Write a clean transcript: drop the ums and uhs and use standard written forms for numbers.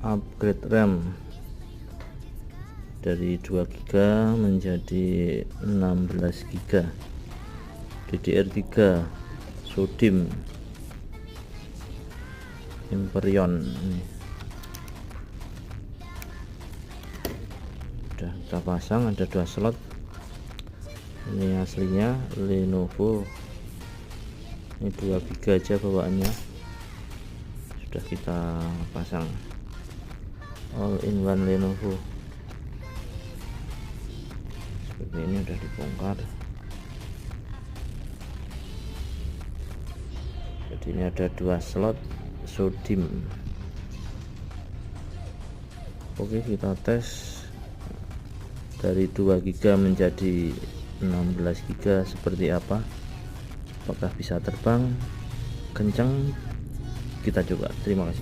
upgrade RAM dari 2 GB menjadi 16 GB DDR3 SODIMM Infineon. Ini udah kita pasang, ada 2 slot. Ini aslinya Lenovo, ini 2 GB aja bawaannya, sudah kita pasang all in one Lenovo. Seperti ini udah dibongkar. Jadi ini ada 2 slot SODIMM. Oke, kita tes dari 2 GB menjadi 16 GB seperti apa, apakah bisa terbang kencang. Kita coba. Terima kasih.